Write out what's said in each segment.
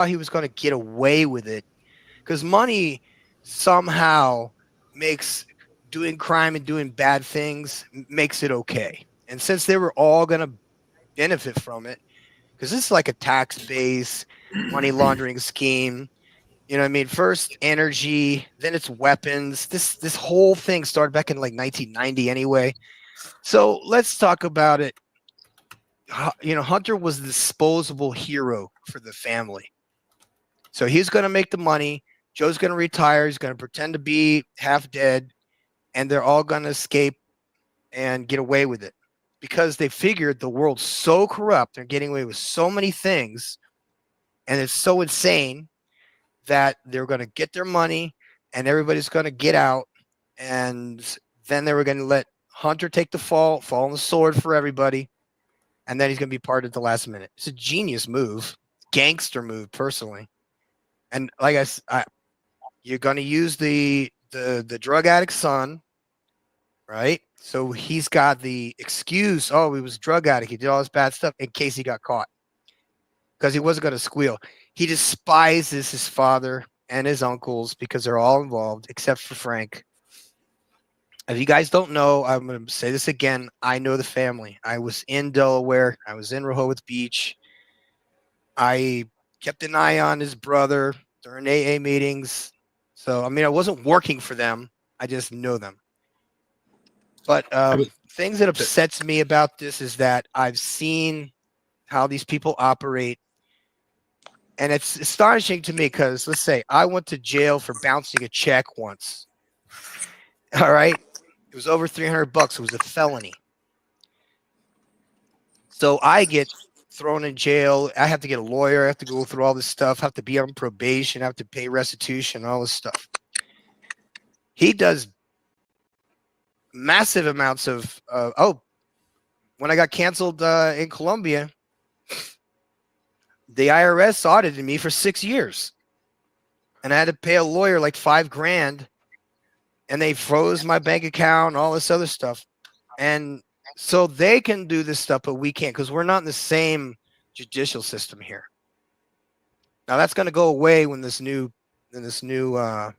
he was going to get away with it because money somehow makes doing crime and doing bad things makes it okay. And since they were all going to benefit from it, because this is like a tax base money laundering scheme. You know what I mean? First energy, then it's weapons. This whole thing started back in like 1990 anyway. So let's talk about it. You know, Hunter was the disposable hero for the family. So he's going to make the money. Joe's going to retire. He's going to pretend to be half dead, and they're all going to escape and get away with it because they figured the world's so corrupt. They're getting away with so many things, and it's so insane that they're going to get their money and everybody's going to get out. And then they were going to let Hunter take the fall on the sword for everybody. And then he's going to be part at the last minute. It's a genius move, gangster move, personally. And like you're going to use the drug addict's son, right? So he's got the excuse, oh, he was a drug addict. He did all this bad stuff in case he got caught because he wasn't going to squeal. He despises his father and his uncles because they're all involved except for Frank. If you guys don't know, I'm going to say this again. I know the family. I was in Delaware. I was in Rehoboth Beach. I kept an eye on his brother during AA meetings. So, I mean, I wasn't working for them. I just know them. But things that upsets me about this is that I've seen how these people operate. And it's astonishing to me because, let's say, I went to jail for bouncing a check once. All right? It was over $300. It was a felony. So I get thrown in jail. I have to get a lawyer. I have to go through all this stuff. I have to be on probation. I have to pay restitution, all this stuff. He does massive amounts of, when I got canceled in Colombia, the IRS audited me for 6 years. And I had to pay a lawyer like $5,000. And they froze my bank account, all this other stuff. And so they can do this stuff, but we can't because we're not in the same judicial system here. Now that's going to go away when this new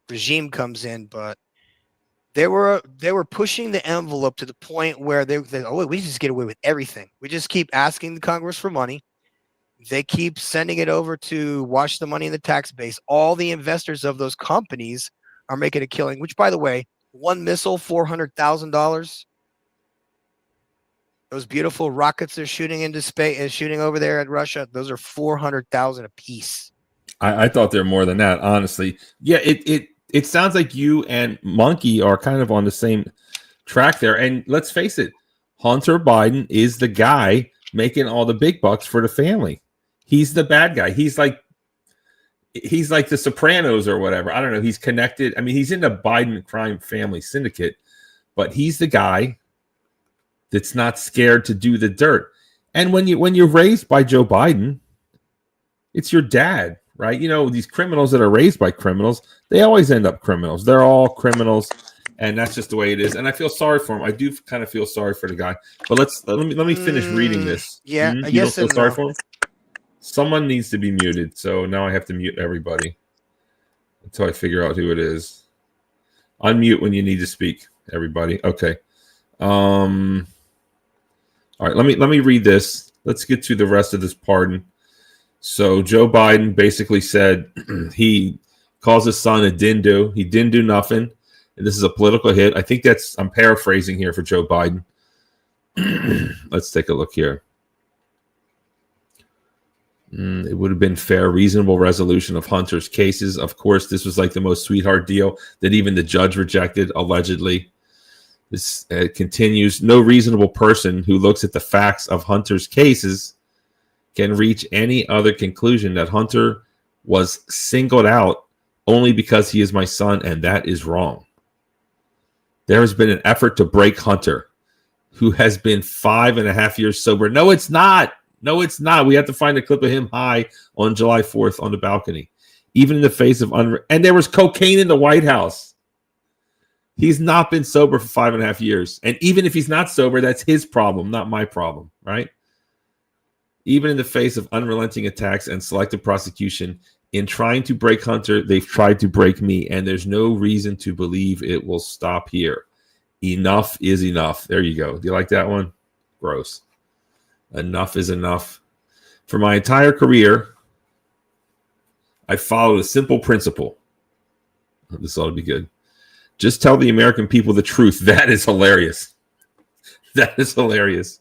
regime comes in, but they were pushing the envelope to the point where they we just get away with everything. We just keep asking the Congress for money. They keep sending it over to wash the money in the tax base. All the investors of those companies are making a killing, which, by the way, one missile, $400,000. Those beautiful rockets they're shooting into space and shooting over there at Russia, those are $400,000 a piece. I thought they're more than that, honestly. Yeah, it sounds like you and Monkey are kind of on the same track there. And let's face it, Hunter Biden is the guy making all the big bucks for the family. He's the bad guy. He's like the Sopranos or whatever. I don't know. He's connected. I mean, he's in the Biden crime family syndicate, but he's the guy that's not scared to do the dirt. And when you're raised by Joe Biden, it's your dad, right? You know, these criminals that are raised by criminals, they always end up criminals. They're all criminals, and that's just the way it is. And I feel sorry for him. I do kind of feel sorry for the guy. But let me finish reading this. Yeah, I guess you don't feel sorry for him? Someone needs to be muted, so now I have to mute everybody until I figure out who it is. Unmute when you need to speak, everybody. Okay. All right, let me read this. Let's get to the rest of this pardon. So Joe Biden basically said he calls his son a didn't do. He didn't do nothing. And this is a political hit. I think I'm paraphrasing here for Joe Biden. Let's take a look here. It would have been fair, reasonable resolution of Hunter's cases. Of course, this was like the most sweetheart deal that even the judge rejected, allegedly. This continues. No reasonable person who looks at the facts of Hunter's cases can reach any other conclusion that Hunter was singled out only because he is my son, and that is wrong. There has been an effort to break Hunter, who has been 5.5 years sober. No, it's not. No, it's not. We have to find a clip of him high on July 4th on the balcony. Even in the face of and there was cocaine in the White House. He's not been sober for 5.5 years. And even if he's not sober, that's his problem, not my problem, right? Even in the face of unrelenting attacks and selective prosecution, in trying to break Hunter, they've tried to break me, and there's no reason to believe it will stop here. Enough is enough. There you go. Do you like that one? Gross. Enough is enough. For my entire career, I followed a simple principle. This ought to be good. Just tell the American people the truth. That is hilarious. That is hilarious.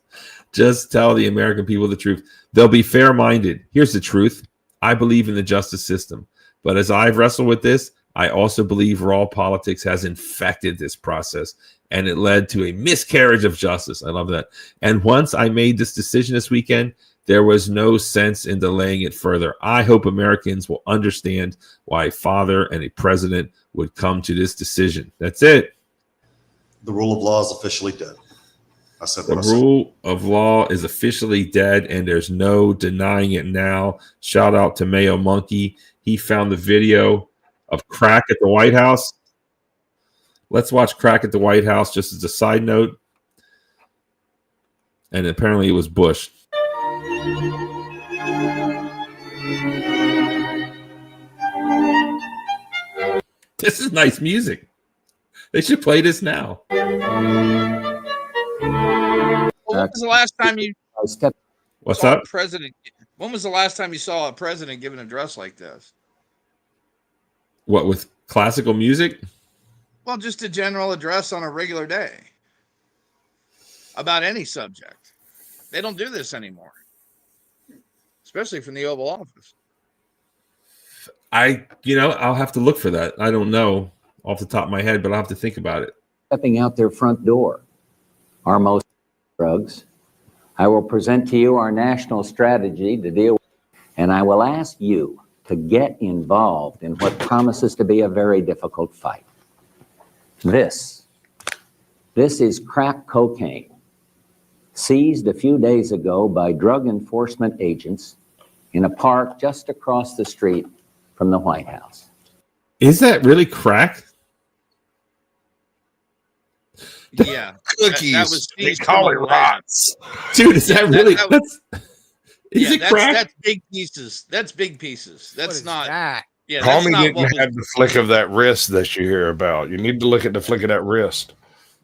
Just tell the American people the truth. They'll be fair-minded. Here's the truth. I believe in the justice system. But as I've wrestled with this, I also believe raw politics has infected this process, and it led to a miscarriage of justice. I love that. And once I made this decision this weekend, there was no sense in delaying it further. I hope Americans will understand why a father and a president would come to this decision. That's it. The rule of law is officially dead. I said The what I said. rule of law is officially dead, and there's no denying it now. Shout out to Mayo Monkey. He found the video of crack at the White House. Let's watch crack at the White House just as a side note. And apparently it was Bush. This is nice music. They should play this now. When was the last time you What's saw up? a president? When was the last time you saw a president give an address like this? What, with classical music? Well, just a general address on a regular day about any subject. They don't do this anymore, especially from the Oval Office. I'll have to look for that. I don't know off the top of my head, but I'll have to think about it. Stepping out their front door are most drugs. I will present to you our national strategy to deal with, and I will ask you to get involved in what promises to be a very difficult fight. This is crack cocaine, seized a few days ago by drug enforcement agents in a park just across the street from the White House. Is that really crack? Yeah, Cookies. That was they seized call from it the rots. Dude, is that really? Is it crack? That's big pieces. That's big pieces. What That's is not. that? Yeah, that's Homie not didn't what was, have the flick of that wrist that you hear about. You need to look at the flick of that wrist.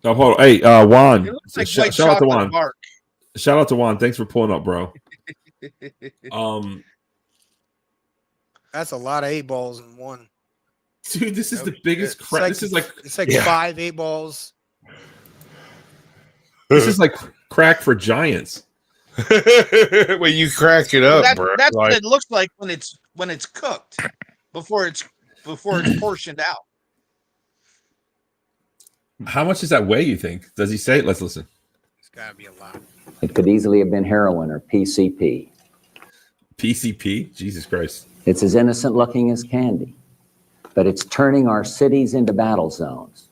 Oh, hold on. Hey, it Juan. looks like Shout white out to chocolate Juan. bark. Shout out to Juan. Thanks for pulling up, bro. That's a lot of 8 balls in one. Dude, this is Oh, the biggest It's crack. like- This is like It's like Yeah. 5 8 balls. crack for giants. Well, you crack it up, bro. That's what Like, it looks like when it's cooked before it's portioned out. How much does that weigh, you think? Does he say it? Let's listen. It's got to be a lot. It could easily have been heroin or PCP. PCP? Jesus Christ. It's as innocent looking as candy, but it's turning our cities into battle zones,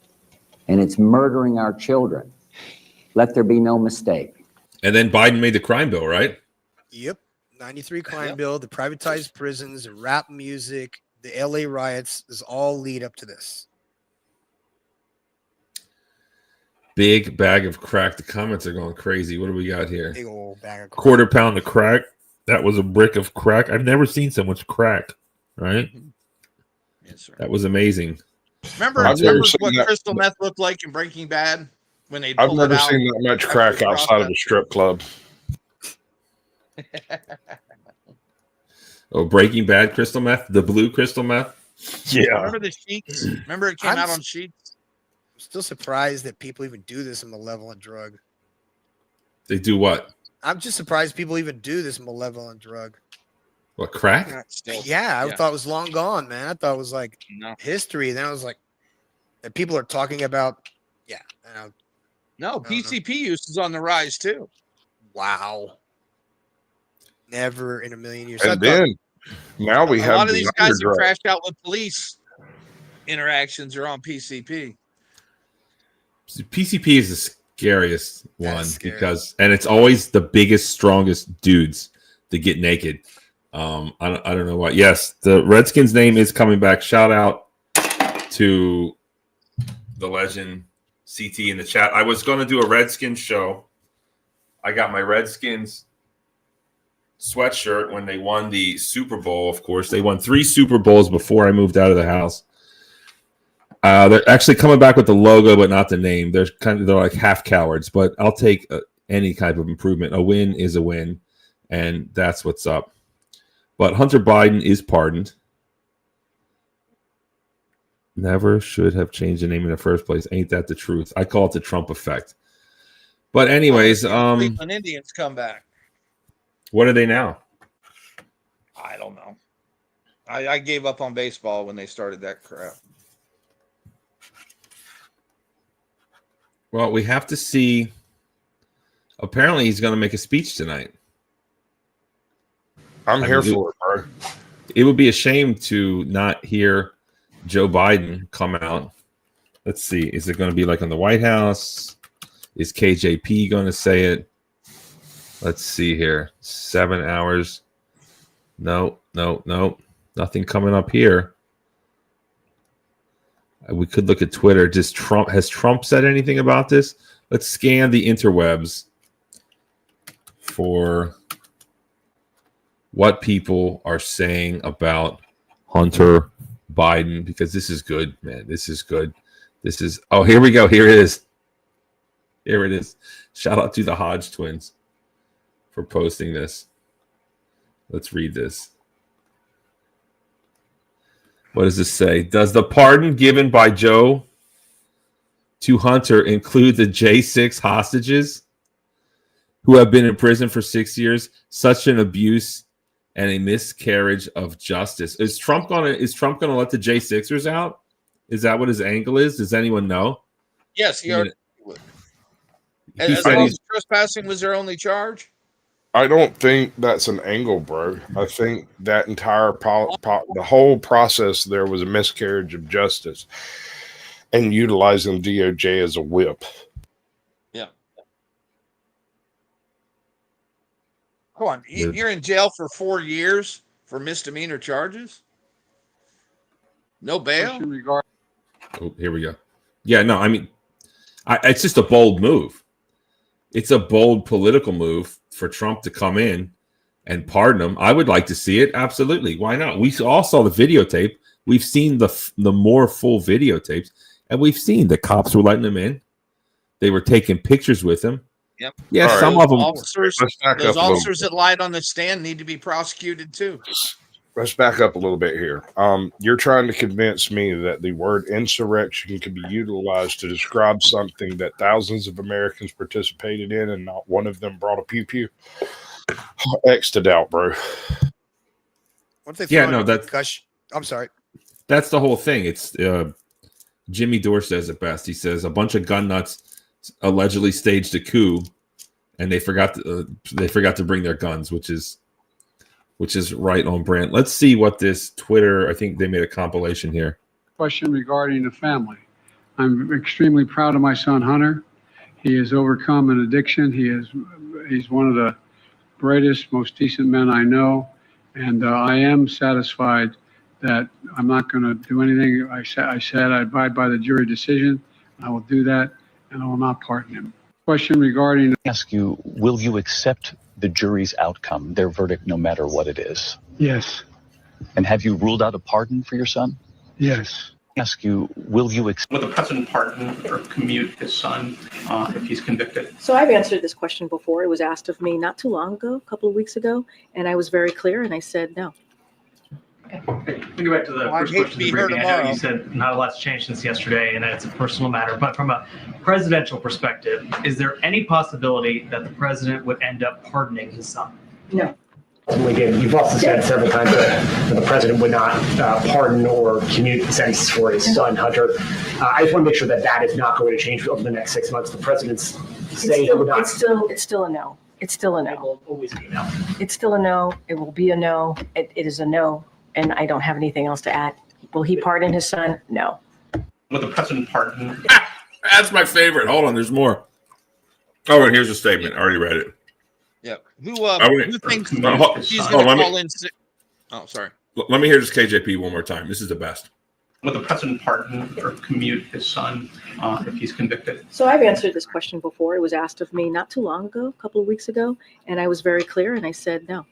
and it's murdering our children. Let there be no mistake. And then Biden made the crime bill, right? Yep. 93 crime Yep. bill, the privatized prisons, the rap music, the LA riots is all lead up to this. Big bag of crack. The comments are going crazy. What do we got here? Big old bag of crap. Quarter pound of crack. That was a brick of crack. I've never seen so much crack. Right? Yes, sir. That was amazing. Remember I've never seen what that. crystal meth looked like in Breaking Bad when they I've pulled it never out? seen that much crack outside of a strip club. Oh, Breaking Bad crystal meth, the blue crystal meth. Yeah. Remember the sheets? Remember it came I'm out s- on sheets? I'm still surprised that people even do this malevolent drug. They do what? I'm just surprised people even do this malevolent drug. What, crack? Still, Yeah, I Yeah. thought it was long gone, man. I thought it was like no, history. Then I was like, that people are talking about. Yeah. And I, no. no. PCP use is on the rise too. wow. Never in a million years. I And thought- then now we A have lot of these guys designer who drugs. crashed out with police interactions are on PCP. PCP is the scariest That's one scary. because, and it's always the biggest, strongest dudes that get naked. I don't know why. Yes, the Redskins name is coming back. Shout out to the legend CT in the chat. I was going to do a Redskins show. I got my Redskins sweatshirt when they won the Super Bowl. Of course, they won 3 Super Bowls before I moved out of the house. They're actually coming back with the logo, but not the name. They're like half cowards, but I'll take any type of improvement. A win is a win, and that's what's up. But Hunter Biden is pardoned. Never should have changed the name in the first place. Ain't that the truth? I call it the Trump effect. But anyways, Cleveland Indians come back. what are they now? I don't know. I gave up on baseball when they started that crap. Well, we have to see. Apparently, he's going to make a speech tonight. I'm here for it, bro. It would be a shame to not hear Joe Biden come out. Let's see. Is it going to be like in the White House? Is KJP going to say it? Let's see here. 7 hours. No. Nothing coming up here. We could look at Twitter. Has Trump said anything about this? Let's scan the interwebs for what people are saying about Hunter Biden, because this is good, man. This is good. Here we go. Here it is. Here it is. Shout out to the Hodge twins for posting this. Let's read this. What does this say? Does the pardon given by Joe to Hunter include the J6 hostages who have been in prison for 6 years? Such an abuse and a miscarriage of justice. Is Trump gonna let the J6ers out? Is that what his angle is? Does anyone know? Yes, he already would. He As said long he's, as trespassing was their only charge. I don't think that's an angle, bro. I think that entire the whole process there was a miscarriage of justice and utilizing DOJ as a whip. Yeah. Come on, you're in jail for 4 years for misdemeanor charges. No bail. oh, here we go. Yeah, no, I mean, it's just a bold move. It's a bold political move for Trump to come in and pardon him. I would like to see it. Absolutely. Why not? We all saw the videotape. We've seen the more full videotapes, and we've seen the cops were letting him in. They were taking pictures with him. Yep. Yeah, All some right. of them. Those officers that lied on the stand need to be prosecuted too. Let's back up a little bit here. You're trying to convince me that the word insurrection can be utilized to describe something that thousands of Americans participated in and not one of them brought a pew-pew? X to doubt, bro. What if they Yeah, throw no, in a that's- concussion? I'm sorry. That's the whole thing. It's Jimmy Dore says it best. He says a bunch of gun nuts allegedly staged a coup, and they forgot to bring their guns, which is right on brand. Let's see what this Twitter. I think they made a compilation here. Question regarding the family. I'm extremely proud of my son Hunter. He has overcome an addiction. He's one of the brightest, most decent men I know, and I am satisfied that I'm not going to do anything. I said I abide by the jury decision. I will do that, and I will not pardon him. Question regarding. Ask you, will you accept the jury's outcome, their verdict, no matter what it is? Yes. And have you ruled out a pardon for your son? Yes. Ask you, will you accept? Will the president pardon or commute his son if he's convicted? So I've answered this question before. It was asked of me not too long ago, a couple of weeks ago, and I was very clear, and I said no. Okay. Let me go back to the first question. The briefing. I know you said not a lot's changed since yesterday, and it's a personal matter. But from a presidential perspective, is there any possibility that the president would end up pardoning his son? No. Again, you've also said several times that the president would not pardon or commute sentences for his son, Hunter. I just want to make sure that that is not going to change over the next 6 months. The president's saying it would not. It's still a no. It's still a no. It will always be a no. It's still a no. It will be a no. It is a no, and I don't have anything else to add. Will he pardon his son? No. Will the president pardon? That's my favorite. Hold on, there's more. Oh, and here's a statement. I already read it. Yeah. Who thinks he's going to call in? Oh, sorry. Let me hear this KJP one more time. This is the best. Will the president pardon or commute his son if he's convicted? So I've answered this question before. It was asked of me not too long ago, a couple of weeks ago, and I was very clear, and I said no.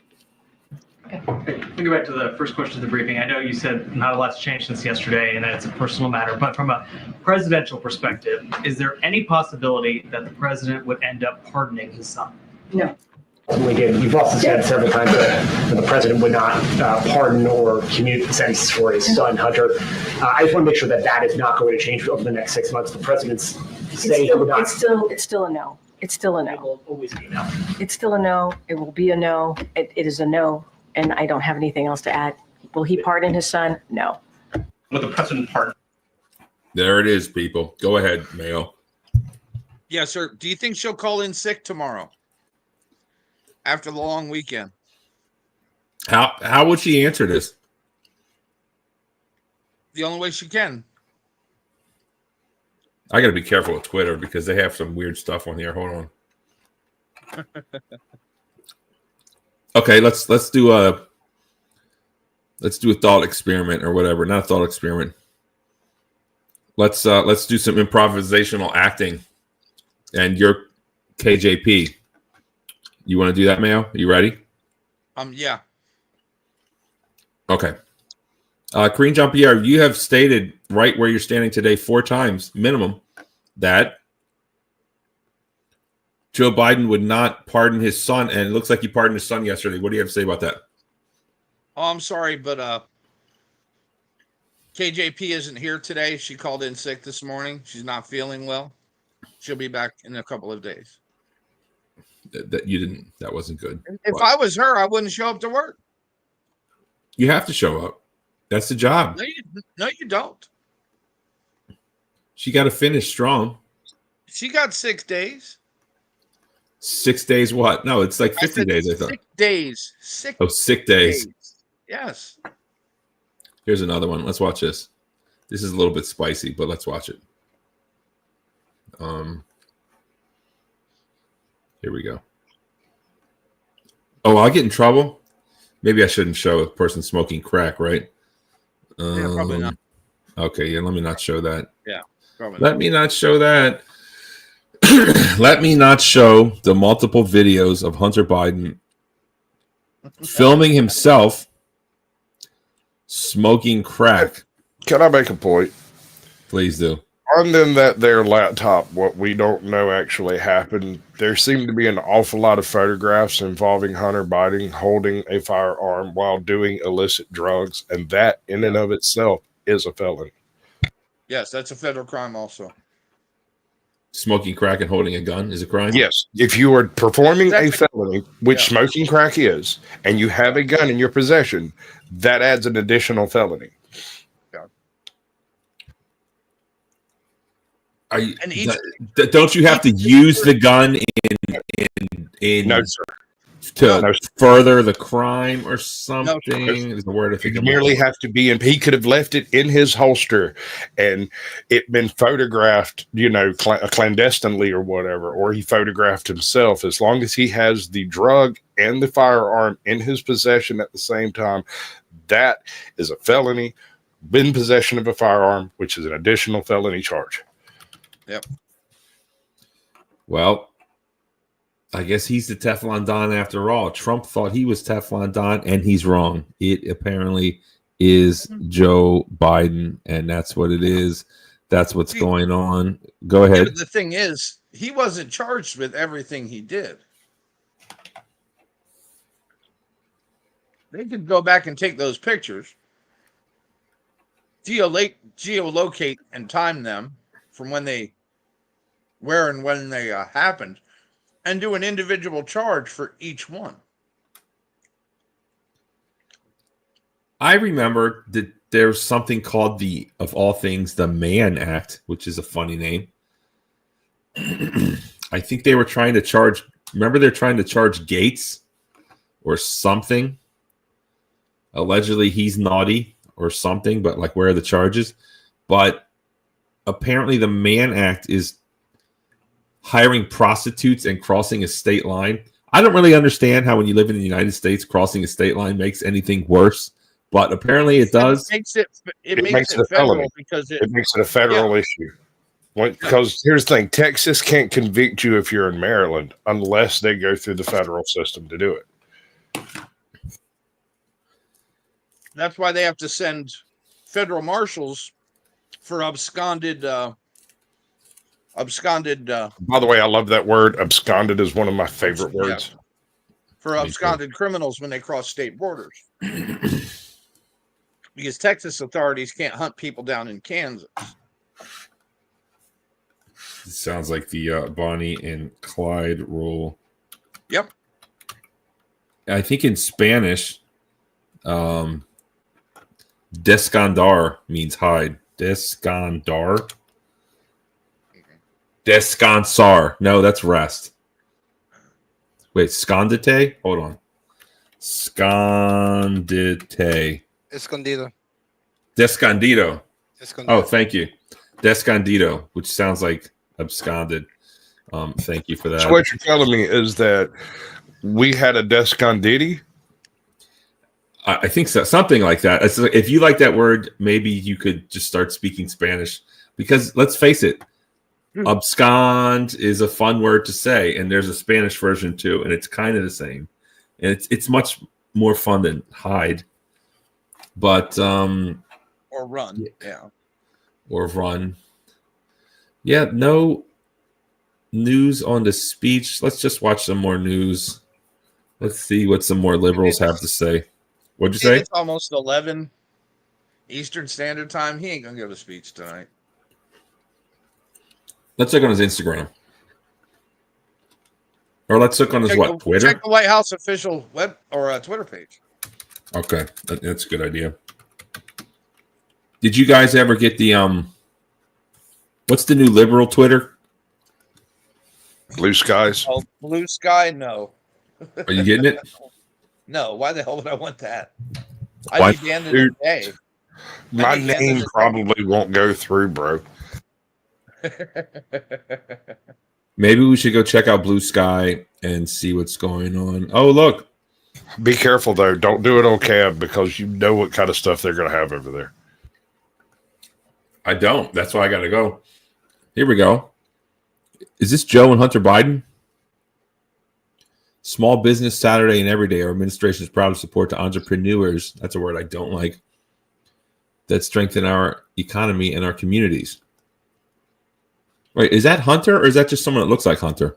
We go back to the first question of the briefing. I know you said not a lot's changed since yesterday and that it's a personal matter, but from a presidential perspective, is there any possibility that the president would end up pardoning his son? No. Again, you've also said several times that the president would not pardon or commute the sentences for his son, Hunter. I just want to make sure that that is not going to change over the next 6 months. The president's saying he would not. It's still a no. It's still a no. It will always be a no. It's still a no. It will be a no. It is a no. And I don't have anything else to add. Will he pardon his son? No. Will the president pardon? There it is, people. Go ahead, Mayo. Yes, sir. Do you think she'll call in sick tomorrow after the long weekend? How would she answer this? The only way she can. I got to be careful with Twitter because they have some weird stuff on here. Hold on. Okay, let's do a thought experiment or whatever. Not a thought experiment. Let's do some improvisational acting. And you're KJP. You want to do that, Mayo? Are you ready? Yeah. Okay. Karine Jean-Pierre, you have stated right where you're standing today 4 times minimum that Joe Biden would not pardon his son, and it looks like he pardoned his son yesterday. What do you have to say about that? Oh, I'm sorry, but KJP isn't here today. She called in sick this morning. She's not feeling well. She'll be back in a couple of days. That wasn't good. If I was her, I wouldn't show up to work. You have to show up. That's the job. No, you don't. She got to finish strong. She got 6 days. 6 days what? No, it's like 50 days, I thought. 6 days. Sick days. Yes. Here's another one. Let's watch this. This is a little bit spicy, but let's watch it. Here we go. Oh, I'll get in trouble. Maybe I shouldn't show a person smoking crack, right? Yeah, probably not. Okay, yeah, let me not show that. Yeah, probably Let me not show that. Let me not show the multiple videos of Hunter Biden filming himself smoking crack. Can I make a point? Please do. On that their laptop, what we don't know actually happened, there seemed to be an awful lot of photographs involving Hunter Biden holding a firearm while doing illicit drugs, and that in and of itself is a felony. Yes, that's a federal crime also. Smoking crack and holding a gun is a crime? Yes. If you are performing a felony, which smoking crack is, and you have a gun in your possession, that adds an additional felony. Don't you have to use the gun in no, sir. to further the crime or something? Is the word I think you merely have to be in. He could have left it in his holster and it been photographed, clandestinely or whatever, or he photographed himself. As long as he has the drug and the firearm in his possession at the same time, that is a felony. In possession of a firearm, which is an additional felony charge. Yep. Well, I guess he's the Teflon Don after all. Trump thought he was Teflon Don, and he's wrong. It apparently is Joe Biden, and that's what it is. That's what's going on. Go ahead. The thing is, he wasn't charged with everything he did. They could go back and take those pictures, geolocate and time them from where and when they happened, and do an individual charge for each one. I remember that there's something called of all things, the Mann Act, which is a funny name. I think they were trying to charge. Remember, they're trying to charge Gates or something. Allegedly, he's naughty or something, but where are the charges? But apparently, the Mann Act is hiring prostitutes and crossing a state line. I don't really understand how when you live in the United States, crossing a state line makes anything worse, but apparently it does. It makes it federal because it makes it a federal issue. Because here's the thing, Texas can't convict you if you're in Maryland unless they go through the federal system to do it. That's why they have to send federal marshals for absconded. By the way, I love that word. Absconded is one of my favorite words. Yeah, for absconded criminals when they cross state borders. Because Texas authorities can't hunt people down in Kansas. It sounds like the Bonnie and Clyde rule. Yep. I think in Spanish, descansar means hide. Descansar. Descansar. No, that's rest. Wait, scondite? Hold on. Scondite. Escondido. Descandido. Escondido. Oh, thank you. Descandido, which sounds like absconded. Thank you for that. So what you're telling me is that we had a desconditi? I think so, something like that. If you like that word, maybe you could just start speaking Spanish. Because let's face it, abscond is a fun word to say, and there's a Spanish version too, and it's kind of the same. And it's much more fun than hide. But or run, yeah. Or run. Yeah, no news on the speech. Let's just watch some more news. Let's see what some more liberals have to say. What'd you say? It's almost 11 Eastern Standard Time. He ain't gonna give a speech tonight. Let's look on his Instagram. Or let's look on his Twitter? Check the White House official web or Twitter page. Okay, that's a good idea. Did you guys ever get the what's the new liberal Twitter? Blue Skies. Oh, Blue Sky? No. Are you getting it? No. Why the hell would I want that? Why? I'd be banned in a day. My name probably won't go through, bro. Maybe we should go check out Blue Sky and see what's going on. Oh, look. Be careful, though. Don't do it on Cab because you know what kind of stuff they're going to have over there. I don't. That's why I got to go. Here we go. Is this Joe and Hunter Biden? Small Business Saturday and every day. Our administration is proud to support the entrepreneurs. That's a word I don't like. That strengthen our economy and our communities. Wait, is that Hunter or is that just someone that looks like Hunter?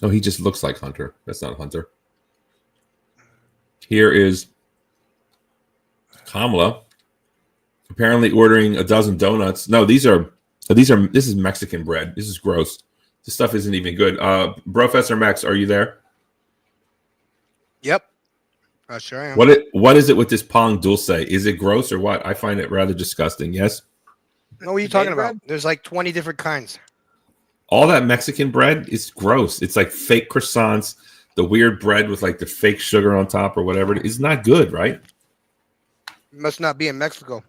No, he just looks like Hunter. That's not Hunter. Here is Kamala apparently ordering a dozen donuts. No, this is Mexican bread. This is gross. This stuff isn't even good. Professor Max, are you there? Yep. I sure am. What is it with this Pong Dulce? Is it gross or what? I find it rather disgusting. Yes? No, what are you talking about? There's like 20 different kinds. All that Mexican bread is gross. It's like fake croissants, the weird bread with like the fake sugar on top or whatever. It's not good, right? It must not be in Mexico.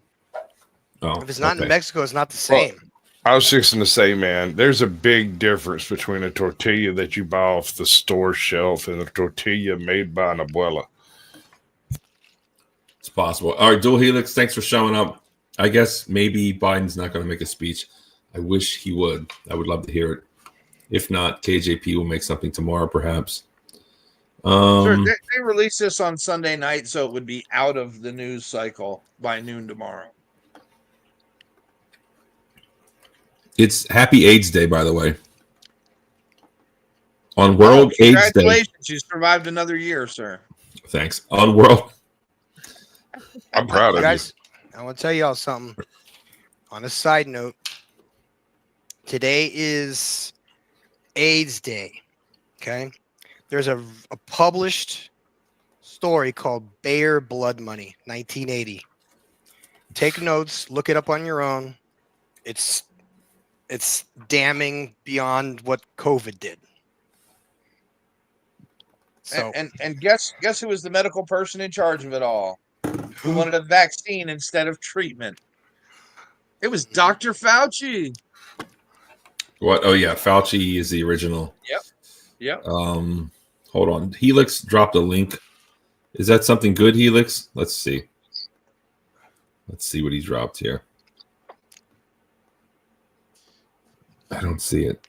Oh, if it's not in Mexico, it's not the same. Well, I was just going to say, man, there's a big difference between a tortilla that you buy off the store shelf and a tortilla made by an abuela. It's possible. All right, Dual Helix, thanks for showing up. I guess maybe Biden's not going to make a speech. I wish he would. I would love to hear it. If not, KJP will make something tomorrow, perhaps. Sure, they released this on Sunday night, so it would be out of the news cycle by noon tomorrow. It's Happy AIDS Day, by the way. On World AIDS Day. Congratulations, you survived another year, sir. Thanks. On World. I'm proud of guys, I want to tell y'all something. On a side note, today is AIDS Day. Okay. There's a published story called Bayer Blood Money, 1980. Take notes, look it up on your own. It's damning beyond what COVID did. So and guess who was the medical person in charge of it all? Who wanted a vaccine instead of treatment? It was Dr. Fauci. What? Oh yeah, Fauci is the original. Yep. Hold on. Helix dropped a link. Is that something good, Helix? Let's see. Let's see what he dropped here. I don't see it.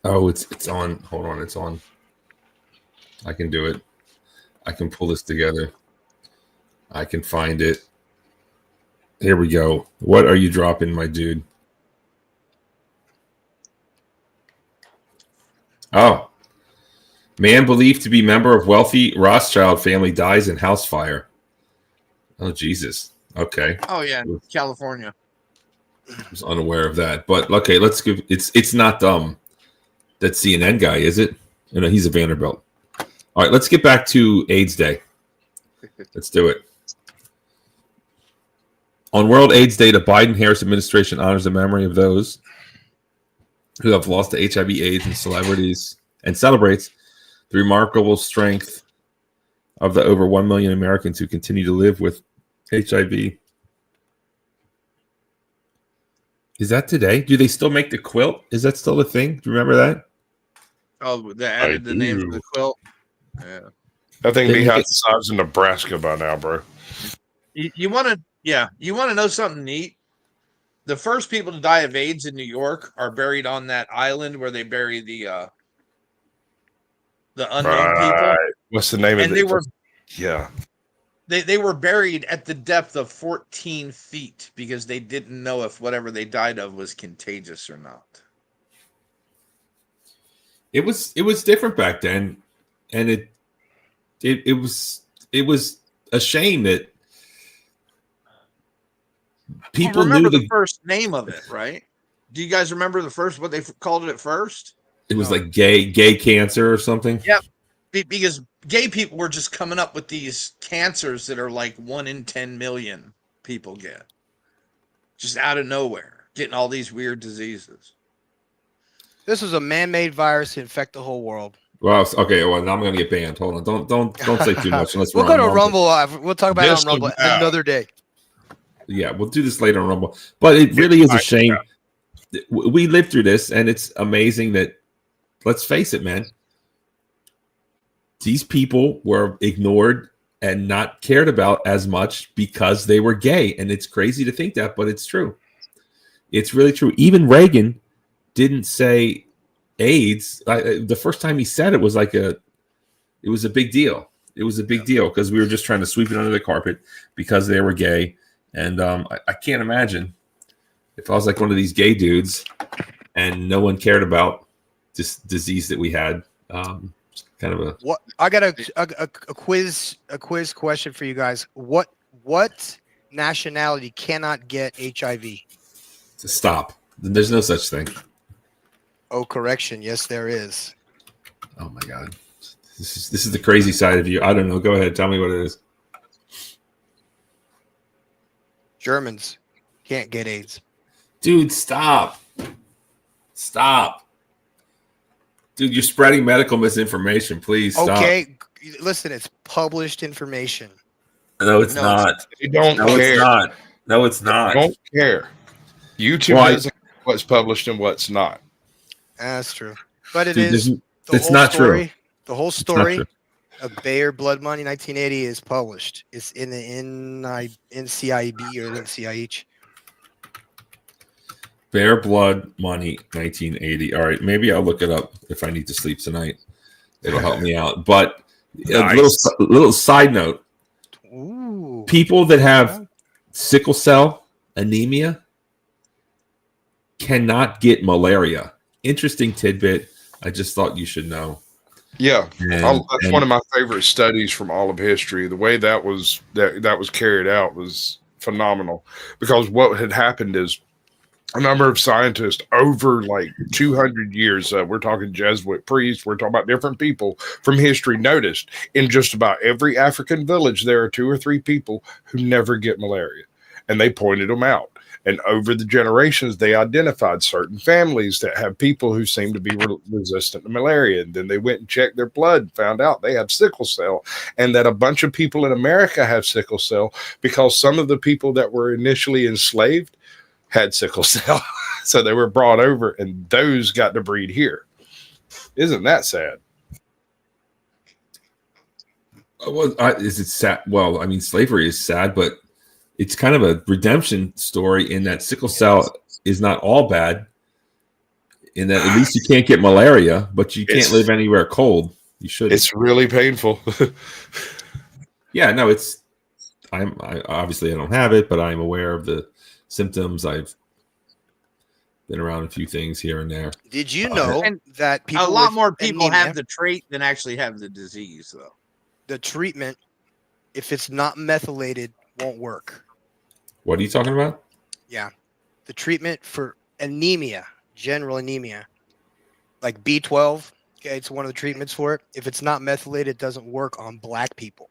Oh, it's on. Hold on, it's on. I can do it. I can pull this together. I can find it. Here we go. What are you dropping, my dude? Oh. Man believed to be member of wealthy Rothschild family dies in house fire. Oh, Jesus. Okay. Oh yeah, California. I was unaware of that. But okay, let's give it's not that CNN guy, is it? No, he's a Vanderbilt. All right, let's get back to AIDS Day. Let's do it. On World AIDS Day, the Biden-Harris administration honors the memory of those who have lost to HIV/AIDS and celebrities, and celebrates the remarkable strength of the over 1 million Americans who continue to live with HIV. Is that today? Do they still make the quilt? Is that still a thing? Do you remember that? Oh, they added the name of the quilt. Yeah. I think they have the size of Nebraska by now, bro. You want to know something neat? The first people to die of AIDS in New York are buried on that island where they bury the unknown people. What's the name of it? Yeah. They were buried at the depth of 14 feet because they didn't know if whatever they died of was contagious or not. It was different back then, and it was a shame that people remember knew the first name of it, right? Do you guys remember what they called it at first? It was like gay cancer or something. Yep. Because gay people were just coming up with these cancers that are like 1 in 10 million people get. Just out of nowhere, getting all these weird diseases. This was a man-made virus to infect the whole world. Well, okay. Well, now I'm going to get banned. Hold on. Don't say too much. Unless we'll go to Rumble. We'll talk about it on Rumble another day. Yeah, we'll do this later on Rumble. But it really is a shame. We lived through this, and it's amazing that, let's face it, man, these people were ignored and not cared about as much because they were gay. And it's crazy to think that, but it's true. It's really true. Even Reagan didn't say AIDS. The first time he said it was it was a big deal. It was a big deal because we were just trying to sweep it under the carpet because they were gay. And I can't imagine if I was like one of these gay dudes and no one cared about this disease that we had. Kind of a what I got a quiz question for you guys. What nationality cannot get HIV? Stop. There's no such thing. Oh, correction. Yes, there is. Oh my God. This is the crazy side of you. I don't know. Go ahead. Tell me what it is. Germans can't get AIDS. Dude, stop. Dude, you're spreading medical misinformation. Please stop. Okay, listen, it's published information. No, it's not. They don't care. It's not. No, it's not. They don't care. YouTube doesn't know what's published and what's not. That's true. But Dude, it's not true. The whole story of Bayer Blood Money 1980 is published. It's in the NCIB or NCIH. Bayer Blood Money 1980. All right, maybe I'll look it up if I need to sleep tonight. It'll help me out. But Nice. a little side note. Ooh. People that have sickle cell anemia cannot get malaria. Interesting tidbit. I just thought you should know. Yeah, that's one of my favorite studies from all of history. The way that was carried out was phenomenal, because what had happened is a number of scientists over like 200 years, we're talking Jesuit priests, we're talking about different people from history, noticed in just about every African village there are 2 or 3 people who never get malaria, and they pointed them out. And over the generations, they identified certain families that have people who seem to be resistant to malaria. And then they went and checked their blood and found out they have sickle cell, and that a bunch of people in America have sickle cell because some of the people that were initially enslaved had sickle cell. So they were brought over, and those got to breed here. Isn't that sad? Well, is it sad? Well, I mean, slavery is sad, but it's kind of a redemption story in that sickle cell is not all bad, in that at least you can't get malaria, but you can't live anywhere cold. You should. It's really painful. Yeah, no, it's obviously I don't have it, but I'm aware of the symptoms. I've been around a few things here and there. Did you know And that people a lot with more people anemia, have the trait than actually have the disease, though. the treatment, if it's not methylated, won't work? What are you talking about? Yeah. The treatment for anemia, general anemia, like B12, okay, it's one of the treatments for it. If it's not methylated, it doesn't work on black people.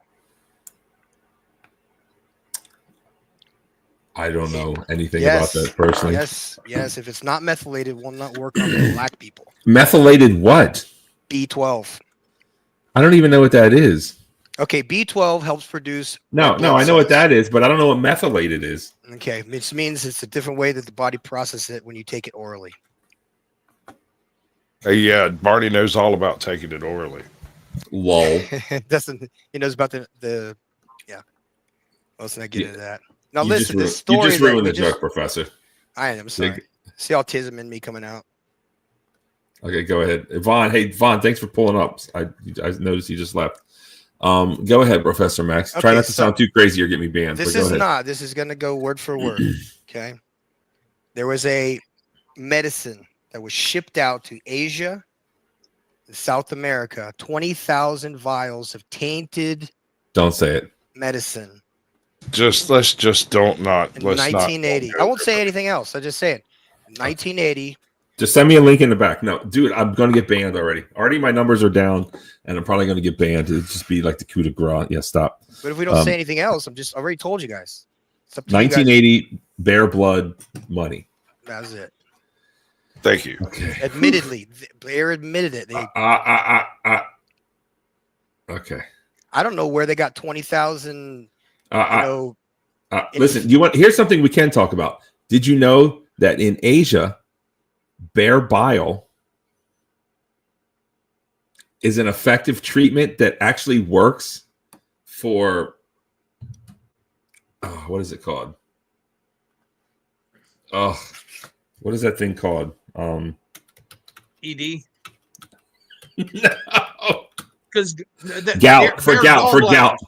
I don't know anything Yes. about that personally. Yes. If it's not methylated, it will not work on black people. Methylated what? B12. I don't even know what that is. Okay, B12 helps produce. No, red blood I know what cells. that is, but I don't know what methylated is. Okay, which means it's a different way that the body processes it when you take it orally. Yeah, Barney knows all about taking it orally. Lol. He knows about the yeah. Let's not get Yeah. into that. Now You listen, the just story you just that ruined we the joke, Professor. I am sorry. See autism in me coming out. Okay, go ahead, Vaughn. Hey, Vaughn, thanks for pulling up. I noticed you just left. Go ahead, Professor Max. Try Okay, not to sound too crazy or get me banned. This but go is ahead. not. This is going to go word for word. Okay. There was a medicine that was shipped out to Asia, South America. 20,000 vials of tainted Don't say it. medicine Let's just don't not. in Let's 1980. not. I won't say anything else. I just say it. 1980. Just send me a link in the back. No, dude, I'm going to get banned already. Already my numbers are down, and I'm probably going to get banned. It'll just be like the coup de grace. Yeah, stop. But if we don't say anything else, I already told you guys. It's up to you guys. 1980 Bear Blood money. That's it. Thank you. Okay. Admittedly, Blair admitted it. They, Okay. I don't know where they got 20,000. Listen, here's something we can talk about. Did you know that in Asia, bear bile is an effective treatment that actually works for what is it called? Oh, what is that thing called? ED. No. Because Gout for gout.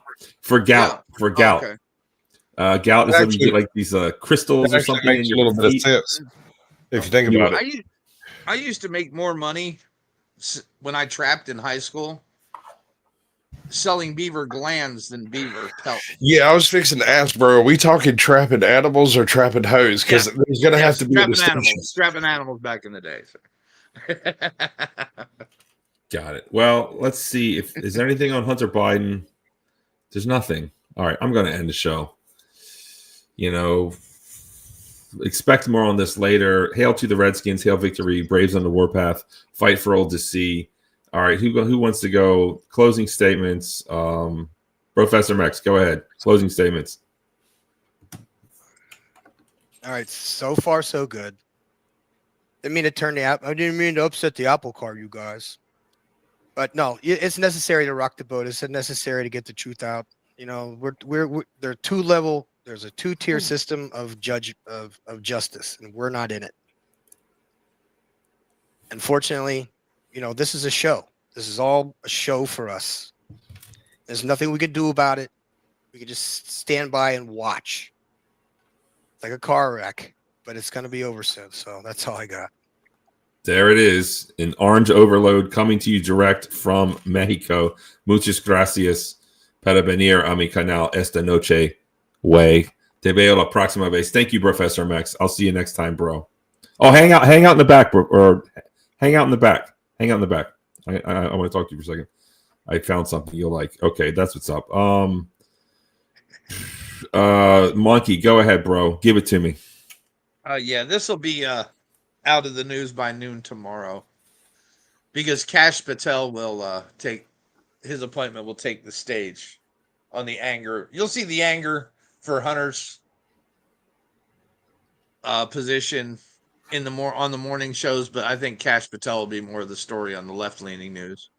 Okay. Gout is when you Actually- get like these crystals or Actually something in makes a your little bit of feet. sense if you think about it. I used to make more money when I trapped in high school selling beaver glands than beaver pelts. Yeah, I was fixing to ask, bro. Are we talking trapping animals or trapping hoes? Because there's going to have to be a trapping distinction. animals. Trapping animals back in the day. Got it. Well, let's see if is there anything on Hunter Biden. There's nothing. All right, I'm going to end the show. Expect more on this later. Hail to the Redskins. Hail victory. Braves on the warpath. Fight for old to see. All right, who wants to go? Closing statements. Professor Max, go ahead. Closing statements. All right, so far so good. Didn't mean to turn the app. I didn't mean to upset the apple cart, you guys. But no, it's necessary to rock the boat. It's necessary to get the truth out. There are two-level. There's a two-tier system of justice, and we're not in it. Unfortunately, this is a show. This is all a show for us. There's nothing we can do about it. We can just stand by and watch. It's like a car wreck, but it's going to be over soon. So that's all I got. There it is. An orange overload coming to you direct from Mexico. Muchas gracias para venir a mi canal esta noche. Way. Te veo la próxima vez. Thank you, Professor Max. I'll see you next time, bro. Oh, hang out in the back, bro. Or hang out in the back. Hang out in the back. I want to talk to you for a second. I found something you'll like. Okay, that's what's up. Monkey, go ahead, bro. Give it to me. Yeah, this will be out of the news by noon tomorrow, because Kash Patel will take his appointment. Will take the stage on the anger. You'll see the anger for Hunter's position on the morning shows, but I think Kash Patel will be more of the story on the left-leaning news.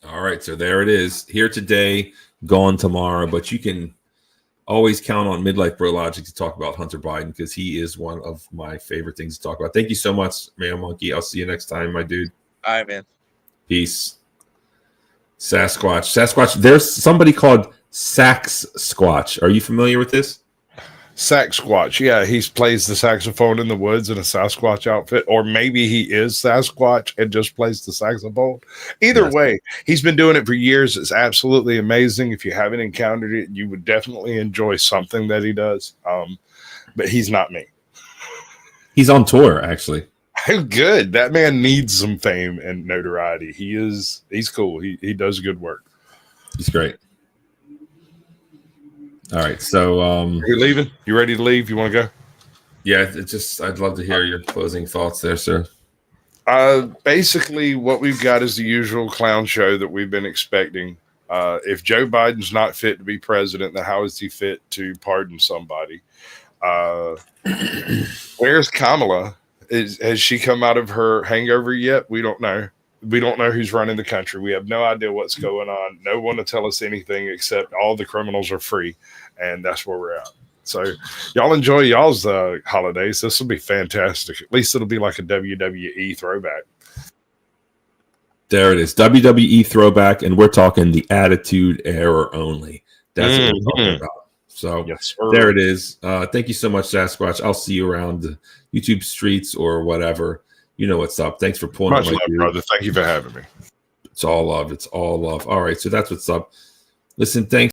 All right, so there it is. Here today, gone tomorrow, but you can always count on Midlife Bro Logic to talk about Hunter Biden because he is one of my favorite things to talk about. Thank you so much, Man Monkey. I'll see you next time, my dude. All right, man. Peace. Sasquatch. There's somebody called Sax Squatch. Are you familiar with this? Sasquatch. Yeah, he plays the saxophone in the woods in a Sasquatch outfit, or maybe he is Sasquatch and just plays the saxophone. Either way, he's been doing it for years. It's absolutely amazing. If you haven't encountered it, you would definitely enjoy something that he does. But he's not me. He's on tour, actually. Good. That man needs some fame and notoriety. He's cool. He does good work. He's great. All right, so you're leaving? You ready to leave? You want to go? Yeah, I'd love to hear your closing thoughts there, sir. Basically, what we've got is the usual clown show that we've been expecting. If Joe Biden's not fit to be president, then how is he fit to pardon somebody? Where's Kamala? Has she come out of her hangover yet? We don't know. We don't know who's running the country. We have no idea what's going on. No one to tell us anything except all the criminals are free, and that's where we're at. So y'all enjoy y'all's holidays. This will be fantastic. At least it'll be like a WWE throwback. There it is. WWE throwback, and we're talking the Attitude Era only. That's what we're talking about. So yes, there it is. Thank you so much, Sasquatch. I'll see you around the YouTube streets or whatever. You know what's up. Thanks for pulling Much up, love, brother. Thank you for having me. It's all love. It's all love. All right, so that's what's up. Listen, thanks.